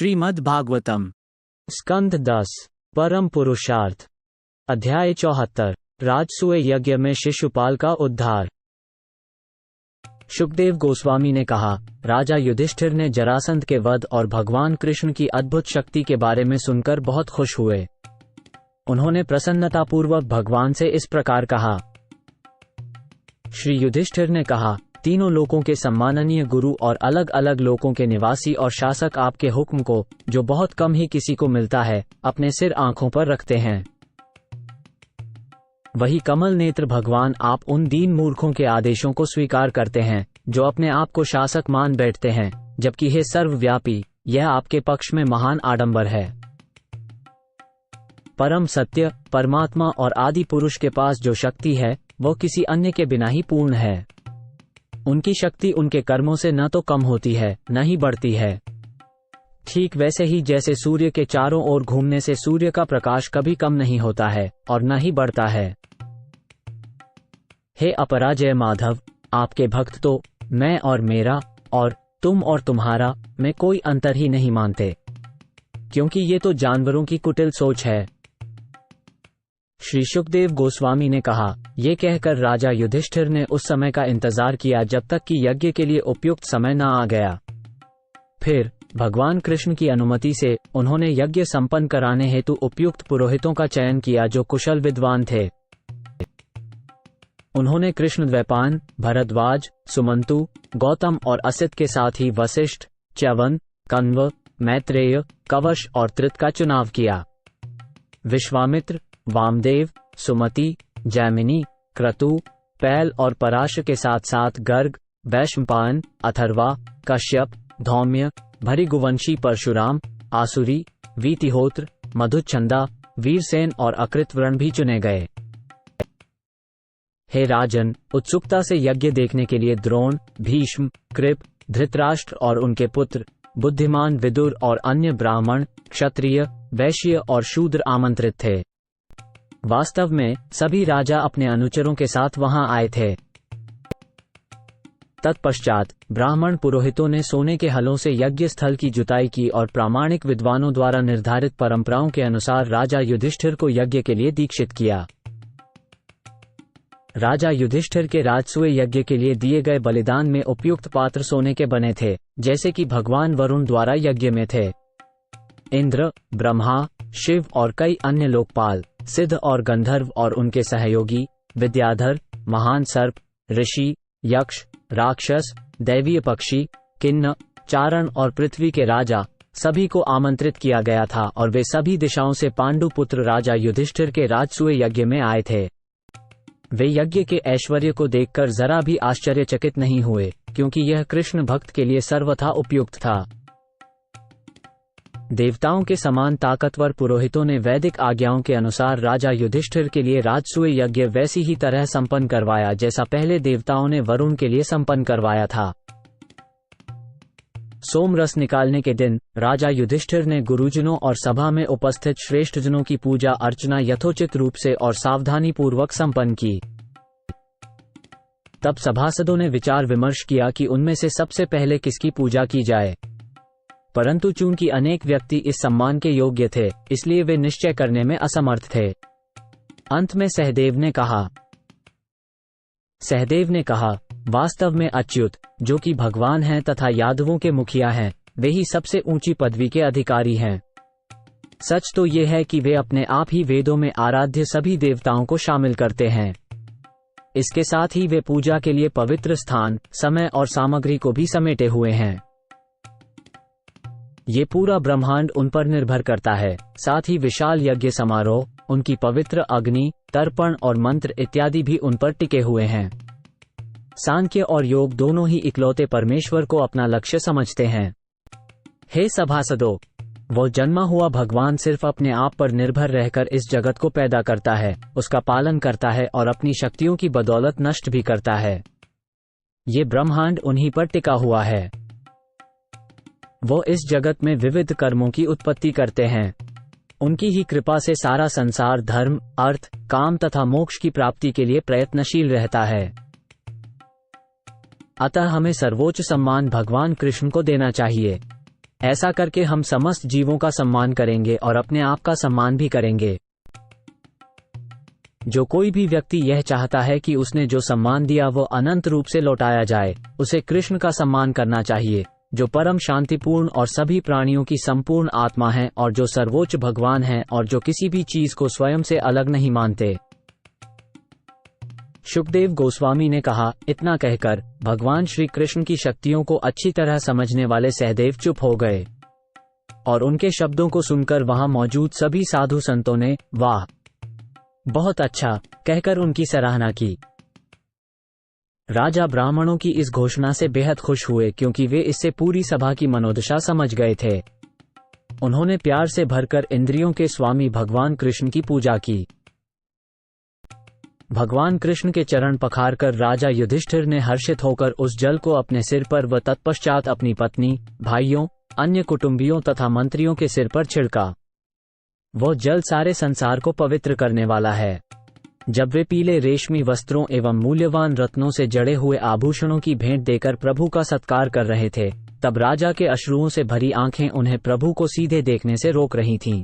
श्रीमद् भागवतम स्कंध 10 परम पुरुषार्थ अध्याय 74 राजसूय यज्ञ में शिशुपाल का उद्धार। शुकदेव गोस्वामी ने कहा, राजा युधिष्ठिर ने जरासंध के वध और भगवान कृष्ण की अद्भुत शक्ति के बारे में सुनकर बहुत खुश हुए। उन्होंने प्रसन्नतापूर्वक भगवान से इस प्रकार कहा। श्री युधिष्ठिर ने कहा, तीनों लोकों के सम्माननीय गुरु और अलग अलग लोकों के निवासी और शासक आपके हुक्म को, जो बहुत कम ही किसी को मिलता है, अपने सिर आंखों पर रखते हैं। वही कमल नेत्र भगवान आप उन दीन मूर्खों के आदेशों को स्वीकार करते हैं, जो अपने आप को शासक मान बैठते हैं, जबकि हे सर्वव्यापी, यह आपके पक्ष में महान आडंबर है। परम सत्य परमात्मा और आदि पुरुष के पास जो शक्ति है, वह किसी अन्य के बिना ही पूर्ण है। उनकी शक्ति उनके कर्मों से न तो कम होती है, न ही बढ़ती है। ठीक वैसे ही जैसे सूर्य के चारों ओर घूमने से सूर्य का प्रकाश कभी कम नहीं होता है और न ही बढ़ता है। हे अपराजय माधव, आपके भक्त तो मैं और मेरा और तुम और तुम्हारा में कोई अंतर ही नहीं मानते, क्योंकि ये तो जानवरों की कुटिल सोच है। श्री शुकदेव गोस्वामी ने कहा, ये कहकर राजा युधिष्ठिर ने उस समय का इंतजार किया जब तक कि यज्ञ के लिए उपयुक्त समय न आ गया। फिर भगवान कृष्ण की अनुमति से उन्होंने यज्ञ संपन्न कराने हेतु उपयुक्त पुरोहितों का चयन किया, जो कुशल विद्वान थे। उन्होंने कृष्ण द्वैपायन, भरद्वाज, सुमंतु, गौतम और असित के साथ ही वशिष्ठ, च्यवन, कण्व, मैत्रेय, कवश और त्रित का चुनाव किया। विश्वामित्र, वामदेव, सुमति, जैमिनी, क्रतु, पैल और पराश के साथ साथ गर्ग, वैशंपायन, अथर्वा, कश्यप, धौम्य, भृगुवंशी परशुराम, आसुरी, वीतिहोत्र, मधुच्छंदा, वीरसेन और अकृतव्रण भी चुने गए। हे राजन, उत्सुकता से यज्ञ देखने के लिए द्रोण, भीष्म, कृप, धृतराष्ट्र और उनके पुत्र, बुद्धिमान विदुर और अन्य ब्राह्मण, क्षत्रिय, वैश्य और शूद्र आमंत्रित थे। वास्तव में सभी राजा अपने अनुचरों के साथ वहां आए थे। तत्पश्चात ब्राह्मण पुरोहितों ने सोने के हलों से यज्ञ स्थल की जुताई की और प्रामाणिक विद्वानों द्वारा निर्धारित परंपराओं के अनुसार राजा युधिष्ठिर को यज्ञ के लिए दीक्षित किया। राजा युधिष्ठिर के राजसूय यज्ञ के लिए दिए गए बलिदान में उपयुक्त पात्र सोने के बने थे, जैसे कि भगवान वरुण द्वारा यज्ञ में थे। इंद्र, ब्रह्मा, शिव और कई अन्य लोकपाल, सिद्ध और गंधर्व और उनके सहयोगी, विद्याधर, महान सर्प, ऋषि, यक्ष, राक्षस, दैवीय पक्षी, किन्न, चारण और पृथ्वी के राजा, सभी को आमंत्रित किया गया था और वे सभी दिशाओं से पांडु पुत्र राजा युधिष्ठिर के राजसूय यज्ञ में आए थे। वे यज्ञ के ऐश्वर्य को देखकर जरा भी आश्चर्यचकित नहीं हुए, क्योंकि यह कृष्ण भक्त के लिए सर्वथा उपयुक्त था। देवताओं के समान ताकतवर पुरोहितों ने वैदिक आज्ञाओं के अनुसार राजा युधिष्ठिर के लिए राजसूय यज्ञ वैसी ही तरह संपन्न करवाया जैसा पहले देवताओं ने वरुण के लिए संपन्न करवाया था। सोमरस निकालने के दिन राजा युधिष्ठिर ने गुरुजनों और सभा में उपस्थित श्रेष्ठजनों की पूजा अर्चना यथोचित रूप से और सावधानी पूर्वक संपन्न की। तब सभासदों ने विचार विमर्श किया कि उनमें से सबसे पहले किसकी पूजा की जाए, परंतु चूंकि अनेक व्यक्ति इस सम्मान के योग्य थे, इसलिए वे निश्चय करने में असमर्थ थे। अंत में सहदेव ने कहा, वास्तव में अच्युत, जो कि भगवान हैं तथा यादवों के मुखिया हैं, वे ही सबसे ऊंची पदवी के अधिकारी हैं। सच तो ये है कि वे अपने आप ही वेदों में आराध्य सभी देवताओं को शामिल करते हैं। इसके साथ ही वे पूजा के लिए पवित्र स्थान, समय और सामग्री को भी समेटे हुए हैं। ये पूरा ब्रह्मांड उन पर निर्भर करता है। साथ ही विशाल यज्ञ समारोह, उनकी पवित्र अग्नि, तर्पण और मंत्र इत्यादि भी उन पर टिके हुए हैं। सांख्य और योग दोनों ही इकलौते परमेश्वर को अपना लक्ष्य समझते हैं। हे सभासदों, वो जन्मा हुआ भगवान सिर्फ अपने आप पर निर्भर रहकर इस जगत को पैदा करता है, उसका पालन करता है और अपनी शक्तियों की बदौलत नष्ट भी करता है। ये ब्रह्मांड उन्हीं पर टिका हुआ है। वो इस जगत में विविध कर्मों की उत्पत्ति करते हैं। उनकी ही कृपा से सारा संसार धर्म, अर्थ, काम तथा मोक्ष की प्राप्ति के लिए प्रयत्नशील रहता है। अतः हमें सर्वोच्च सम्मान भगवान कृष्ण को देना चाहिए। ऐसा करके हम समस्त जीवों का सम्मान करेंगे और अपने आप का सम्मान भी करेंगे। जो कोई भी व्यक्ति यह चाहता है कि उसने जो सम्मान दिया वो अनंत रूप से लौटाया जाए, उसे कृष्ण का सम्मान करना चाहिए, जो परम शांतिपूर्ण और सभी प्राणियों की संपूर्ण आत्मा है और जो सर्वोच्च भगवान है और जो किसी भी चीज को स्वयं से अलग नहीं मानते। शुकदेव गोस्वामी ने कहा, इतना कहकर भगवान श्री कृष्ण की शक्तियों को अच्छी तरह समझने वाले सहदेव चुप हो गए और उनके शब्दों को सुनकर वहां मौजूद सभी साधु संतों ने वाह, बहुत अच्छा कहकर उनकी सराहना की। राजा ब्राह्मणों की इस घोषणा से बेहद खुश हुए क्योंकि वे इससे पूरी सभा की मनोदशा समझ गए थे। उन्होंने प्यार से भरकर इंद्रियों के स्वामी भगवान कृष्ण की पूजा की। भगवान कृष्ण के चरण पखारकर राजा युधिष्ठिर ने हर्षित होकर उस जल को अपने सिर पर व तत्पश्चात अपनी पत्नी, भाइयों, अन्य कुटुंबियों तथा मंत्रियों के सिर पर छिड़का। वो जल सारे संसार को पवित्र करने वाला है। जब वे पीले रेशमी वस्त्रों एवं मूल्यवान रत्नों से जड़े हुए आभूषणों की भेंट देकर प्रभु का सत्कार कर रहे थे, तब राजा के अश्रुओं से भरी आंखें उन्हें प्रभु को सीधे देखने से रोक रही थीं।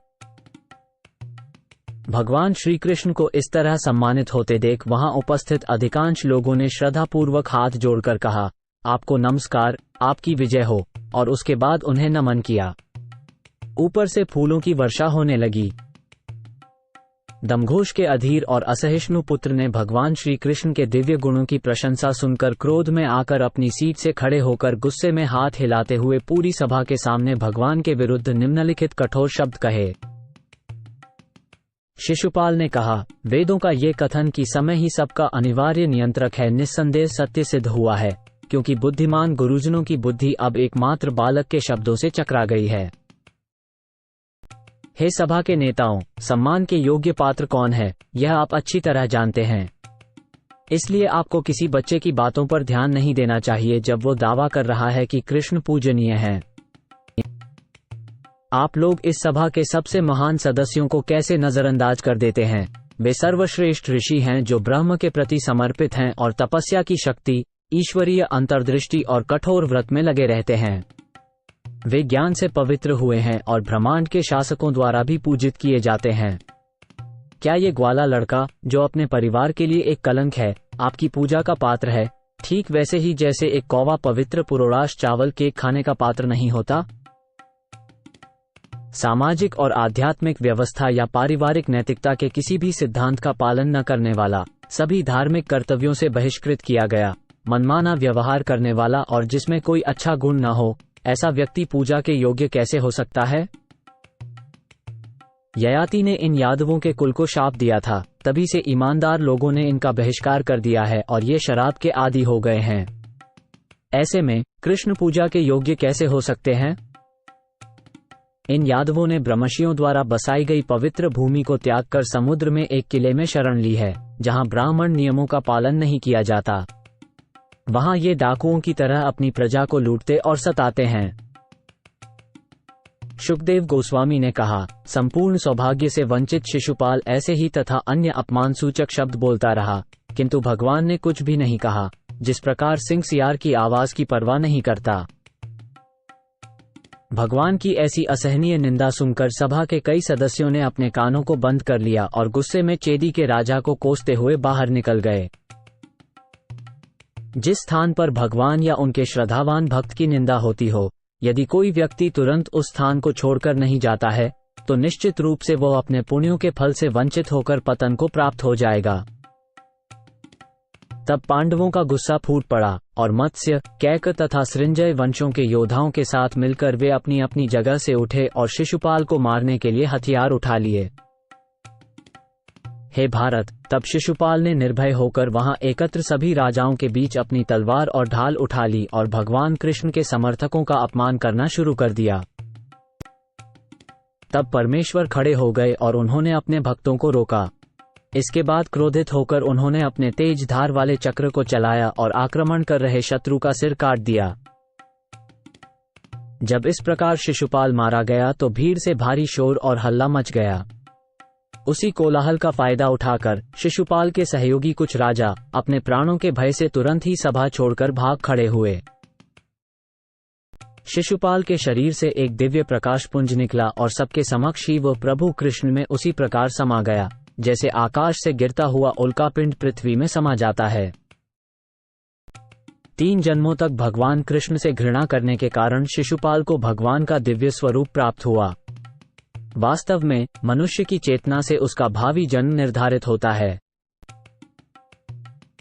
भगवान श्री कृष्ण को इस तरह सम्मानित होते देख वहां उपस्थित अधिकांश लोगों ने श्रद्धापूर्वक हाथ जोड़कर कहा, आपको नमस्कार, आपकी विजय हो, और उसके बाद उन्हें नमन किया। ऊपर से फूलों की वर्षा होने लगी। दमघोष के अधीर और असहिष्णु पुत्र ने भगवान श्री कृष्ण के दिव्य गुणों की प्रशंसा सुनकर क्रोध में आकर अपनी सीट से खड़े होकर गुस्से में हाथ हिलाते हुए पूरी सभा के सामने भगवान के विरुद्ध निम्नलिखित कठोर शब्द कहे। शिशुपाल ने कहा, वेदों का ये कथन कि समय ही सबका अनिवार्य नियंत्रक है निस्संदेह सत्य सिद्ध हुआ है, क्योंकि बुद्धिमान गुरुजनों की बुद्धि अब एकमात्र बालक के शब्दों से चकरा गई है। हे सभा के नेताओं, सम्मान के योग्य पात्र कौन है, यह आप अच्छी तरह जानते हैं। इसलिए आपको किसी बच्चे की बातों पर ध्यान नहीं देना चाहिए जब वो दावा कर रहा है कि कृष्ण पूजनीय है। आप लोग इस सभा के सबसे महान सदस्यों को कैसे नजरअंदाज कर देते हैं। वे सर्वश्रेष्ठ ऋषि हैं जो ब्रह्म के प्रति समर्पित हैं और तपस्या की शक्ति, ईश्वरीय अंतर्दृष्टि और कठोर व्रत में लगे रहते हैं। वे ज्ञान से पवित्र हुए हैं और ब्रह्मांड के शासकों द्वारा भी पूजित किए जाते हैं। क्या ये ग्वाला लड़का, जो अपने परिवार के लिए एक कलंक है, आपकी पूजा का पात्र है, ठीक वैसे ही जैसे एक कौवा पवित्र पुरोड़ाश चावल केक खाने का पात्र नहीं होता। सामाजिक और आध्यात्मिक व्यवस्था या पारिवारिक नैतिकता के किसी भी सिद्धांत का पालन न करने वाला, सभी धार्मिक कर्तव्यों से बहिष्कृत किया गया, मनमाना व्यवहार करने वाला और जिसमें कोई अच्छा गुण न हो, ऐसा व्यक्ति पूजा के योग्य कैसे हो सकता है। ययाति ने इन यादवों के कुल को शाप दिया था, तभी से ईमानदार लोगों ने इनका बहिष्कार कर दिया है और ये शराब के आदी हो गए हैं। ऐसे में कृष्ण पूजा के योग्य कैसे हो सकते हैं। इन यादवों ने ब्रह्मर्षियों द्वारा बसाई गई पवित्र भूमि को त्याग कर समुद्र में एक किले में शरण ली है, जहां ब्राह्मण नियमों का पालन नहीं किया जाता। वहां ये डाकुओं की तरह अपनी प्रजा को लूटते और सताते हैं। शुकदेव गोस्वामी ने कहा, संपूर्ण सौभाग्य से वंचित शिशुपाल ऐसे ही तथा अन्य अपमानसूचक शब्द बोलता रहा, किंतु भगवान ने कुछ भी नहीं कहा, जिस प्रकार सिंह सियार की आवाज की परवाह नहीं करता। भगवान की ऐसी असहनीय निंदा सुनकर सभा के कई सदस्यों ने अपने कानों को बंद कर लिया और गुस्से में चेदी के राजा को कोसते हुए बाहर निकल गए। जिस स्थान पर भगवान या उनके श्रद्धावान भक्त की निंदा होती हो, यदि कोई व्यक्ति तुरंत उस स्थान को छोड़कर नहीं जाता है, तो निश्चित रूप से वो अपने पुण्यों के फल से वंचित होकर पतन को प्राप्त हो जाएगा। तब पांडवों का गुस्सा फूट पड़ा और मत्स्य, कैक तथा सृंजय वंशों के योद्धाओं के साथ मिलकर वे अपनी अपनी जगह से उठे और शिशुपाल को मारने के लिए हथियार उठा लिए। हे भारत, तब शिशुपाल ने निर्भय होकर वहां एकत्र सभी राजाओं के बीच अपनी तलवार और ढाल उठा ली और भगवान कृष्ण के समर्थकों का अपमान करना शुरू कर दिया। तब परमेश्वर खड़े हो गए और उन्होंने अपने भक्तों को रोका। इसके बाद क्रोधित होकर उन्होंने अपने तेज धार वाले चक्र को चलाया और आक्रमण कर रहे शत्रु का सिर काट दिया। जब इस प्रकार शिशुपाल मारा गया तो भीड़ से भारी शोर और हल्ला मच गया। उसी कोलाहल का फायदा उठाकर शिशुपाल के सहयोगी कुछ राजा अपने प्राणों के भय से तुरंत ही सभा छोड़कर भाग खड़े हुए। शिशुपाल के शरीर से एक दिव्य प्रकाश पुंज निकला और सबके समक्ष ही वो प्रभु कृष्ण में उसी प्रकार समा गया जैसे आकाश से गिरता हुआ उल्कापिंड पृथ्वी में समा जाता है। 3 जन्मों तक भगवान कृष्ण से घृणा करने के कारण शिशुपाल को भगवान का दिव्य स्वरूप प्राप्त हुआ। वास्तव में मनुष्य की चेतना से उसका भावी जन्म निर्धारित होता है।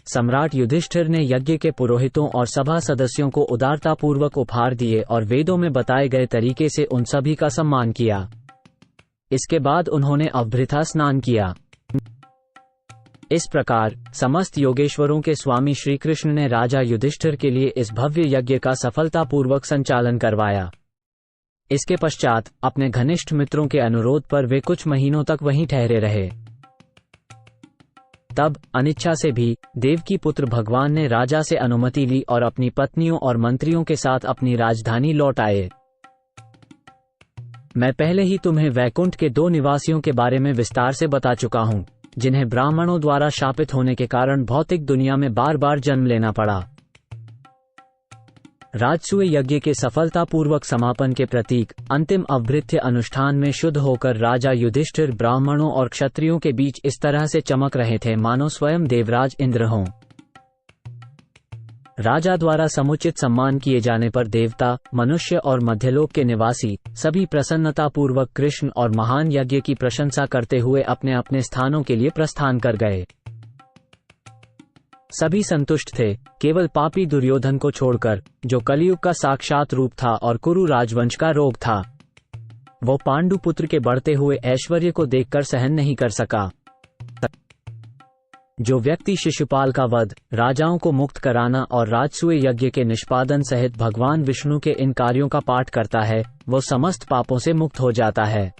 सम्राट युधिष्ठिर ने यज्ञ के पुरोहितों और सभा सदस्यों को उदारतापूर्वक उपहार दिए और वेदों में बताए गए तरीके से उन सभी का सम्मान किया। इसके बाद उन्होंने अवभृथा स्नान किया। इस प्रकार समस्त योगेश्वरों के स्वामी श्री कृष्ण ने राजा युधिष्ठिर के लिए इस भव्य यज्ञ का सफलतापूर्वक संचालन करवाया। इसके पश्चात अपने घनिष्ठ मित्रों के अनुरोध पर वे कुछ महीनों तक वहीं ठहरे रहे। तब अनिच्छा से भी देवकी पुत्र भगवान ने राजा से अनुमति ली और अपनी पत्नियों और मंत्रियों के साथ अपनी राजधानी लौट आए। मैं पहले ही तुम्हें वैकुंठ के 2 निवासियों के बारे में विस्तार से बता चुका हूं, जिन्हें ब्राह्मणों द्वारा शापित होने के कारण भौतिक दुनिया में बार बार जन्म लेना पड़ा। राजसूय यज्ञ के सफलतापूर्वक समापन के प्रतीक अंतिम अवभृत्य अनुष्ठान में शुद्ध होकर राजा युधिष्ठिर ब्राह्मणों और क्षत्रियों के बीच इस तरह से चमक रहे थे मानो स्वयं देवराज इंद्र हों। राजा द्वारा समुचित सम्मान किए जाने पर देवता, मनुष्य और मध्यलोक के निवासी सभी प्रसन्नतापूर्वक कृष्ण और महान यज्ञ की प्रशंसा करते हुए अपने अपने स्थानों के लिए प्रस्थान कर गए। सभी संतुष्ट थे, केवल पापी दुर्योधन को छोड़कर, जो कलियुग का साक्षात रूप था और कुरु राजवंश का रोग था। वो पांडु पुत्र के बढ़ते हुए ऐश्वर्य को देखकर सहन नहीं कर सका। जो व्यक्ति शिशुपाल का वध, राजाओं को मुक्त कराना और राजसूय यज्ञ के निष्पादन सहित भगवान विष्णु के इन कार्यों का पाठ करता है, वो समस्त पापों से मुक्त हो जाता है।